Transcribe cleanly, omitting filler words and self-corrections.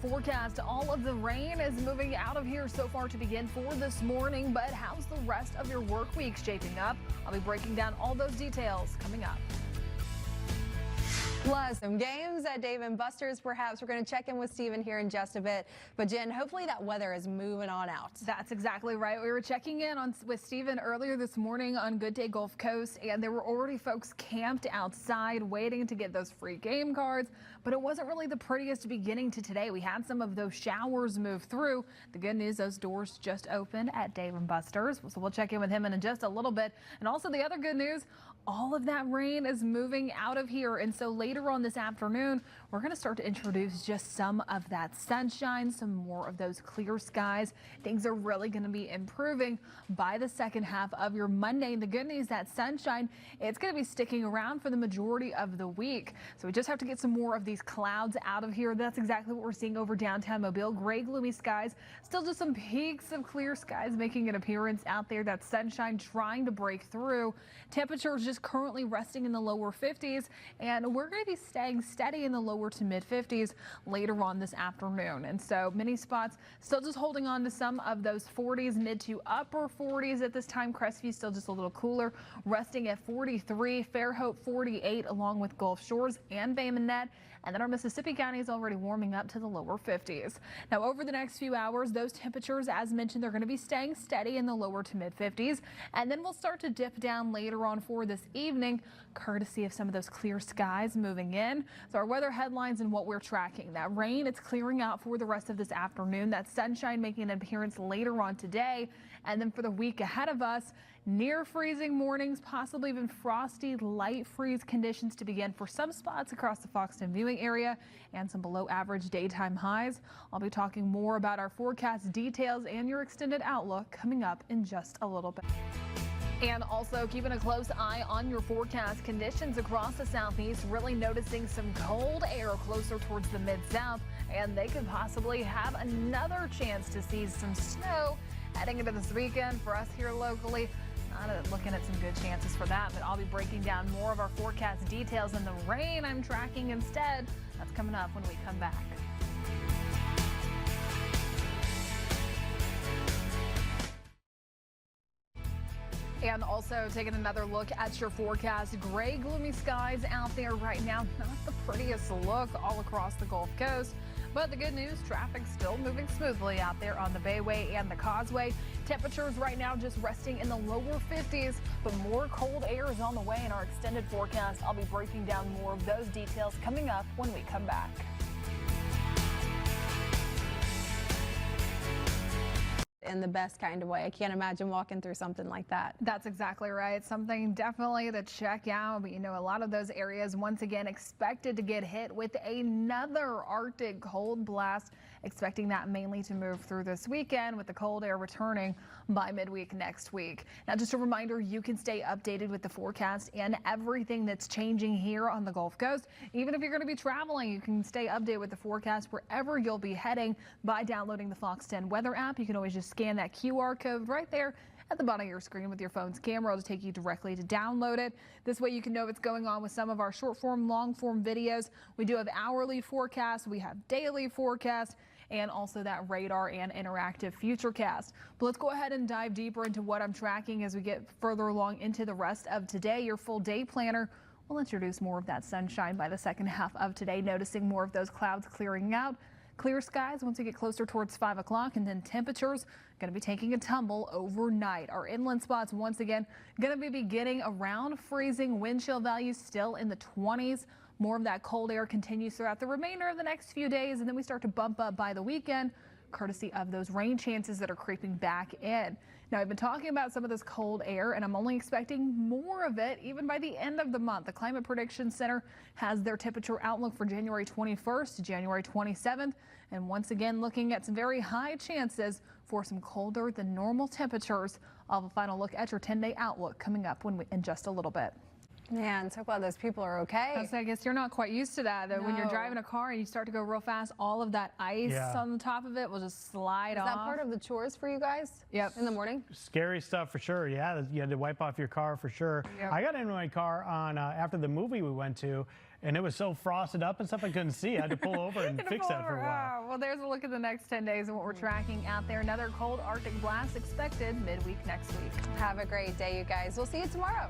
forecast, all of the rain is moving out of here so far to begin for this morning. But how's the rest of your work week shaping up? I'll be breaking down all those details coming up. Plus, some games at Dave & Buster's, perhaps. We're going to check in with Steven here in just a bit. But, Jen, hopefully that weather is moving on out. That's exactly right. We were checking in with Steven earlier this morning on Good Day Gulf Coast, and there were already folks camped outside waiting to get those free game cards. But it wasn't really the prettiest beginning to today. We had some of those showers move through. The good news, those doors just opened at Dave & Buster's. So we'll check in with him in just a little bit. And also the other good news, all of that rain is moving out of here. And so later on this afternoon, we're going to start to introduce just some of that sunshine, some more of those clear skies. Things are really going to be improving by the second half of your Monday. And the good news, that sunshine, it's going to be sticking around for the majority of the week. So we just have to get some more of these clouds out of here. That's exactly what we're seeing over downtown Mobile. Gray, gloomy skies, still just some peaks of clear skies making an appearance out there. That sunshine trying to break through. Temperatures just currently resting in the lower 50s, and we're going to be staying steady in the lower to mid 50s later on this afternoon. And so many spots still just holding on to some of those 40s, mid to upper 40s at this time. Crestview still just a little cooler, resting at 43, Fairhope 48, along with Gulf Shores and Bay Minette. And then our Mississippi County is already warming up to the lower 50s. Now, over the next few hours, those temperatures, as mentioned, they're going to be staying steady in the lower to mid 50s. And then we'll start to dip down later on for this evening, courtesy of some of those clear skies moving in. So our weather headlines and what we're tracking. That rain, it's clearing out for the rest of this afternoon. That sunshine making an appearance later on today. And then for the week ahead of us, near freezing mornings, possibly even frosty light freeze conditions to begin for some spots across the Foxton viewing area, and some below average daytime highs. I'll be talking more about our forecast details and your extended outlook coming up in just a little bit. And also keeping a close eye on your forecast conditions across the southeast, really noticing some cold air closer towards the mid-south, and they could possibly have another chance to see some snow heading into this weekend for us here locally. Not looking at some good chances for that, but I'll be breaking down more of our forecast details and the rain I'm tracking instead. That's coming up when we come back. And also taking another look at your forecast. Gray, gloomy skies out there right now. Not the prettiest look all across the Gulf Coast. But the good news, traffic still moving smoothly out there on the Bayway and the Causeway. Temperatures right now just resting in the lower 50s, but more cold air is on the way in our extended forecast. I'll be breaking down more of those details coming up when we come back. In the best kind of way. I can't imagine walking through something like that. That's exactly right. Something definitely to check out. But you know, a lot of those areas once again expected to get hit with another Arctic cold blast. Expecting that mainly to move through this weekend, with the cold air returning by midweek next week. Now, just a reminder, you can stay updated with the forecast and everything that's changing here on the Gulf Coast. Even if you're going to be traveling, you can stay updated with the forecast wherever you'll be heading by downloading the Fox 10 weather app. You can always just scan that QR code right there at the bottom of your screen with your phone's camera to take you directly to download it. This way you can know what's going on with some of our short form, long form videos. We do have hourly forecasts, we have daily forecasts, and also that radar and interactive futurecast. But let's go ahead and dive deeper into what I'm tracking as we get further along into the rest of today. Your full day planner will introduce more of that sunshine by the second half of today, noticing more of those clouds clearing out. Clear skies once we get closer towards 5 o'clock, and then temperatures going to be taking a tumble overnight. Our inland spots once again going to be beginning around freezing. Wind chill values still in the 20s. More of that cold air continues throughout the remainder of the next few days, and then we start to bump up by the weekend, courtesy of those rain chances that are creeping back in. Now, I've been talking about some of this cold air, and I'm only expecting more of it even by the end of the month. The Climate Prediction Center has their temperature outlook for January 21st to January 27th. And once again, looking at some very high chances for some colder than normal temperatures. I'll have a final look at your 10-day outlook coming up in just a little bit. Man, so glad those people are okay. I guess you're not quite used to that, though. No. When you're driving a car and you start to go real fast, all of that ice on the top of it will just slide off. Is that part of the chores for you guys? Yep. In the morning? Scary stuff for sure. Yeah, you had to wipe off your car for sure. Yep. I got into my car on after the movie we went to, and it was so frosted up and stuff I couldn't see. I had to pull over and fix that for a while. Well, there's a look at the next 10 days and what we're tracking out there. Another cold Arctic blast expected midweek next week. Have a great day, you guys. We'll see you tomorrow.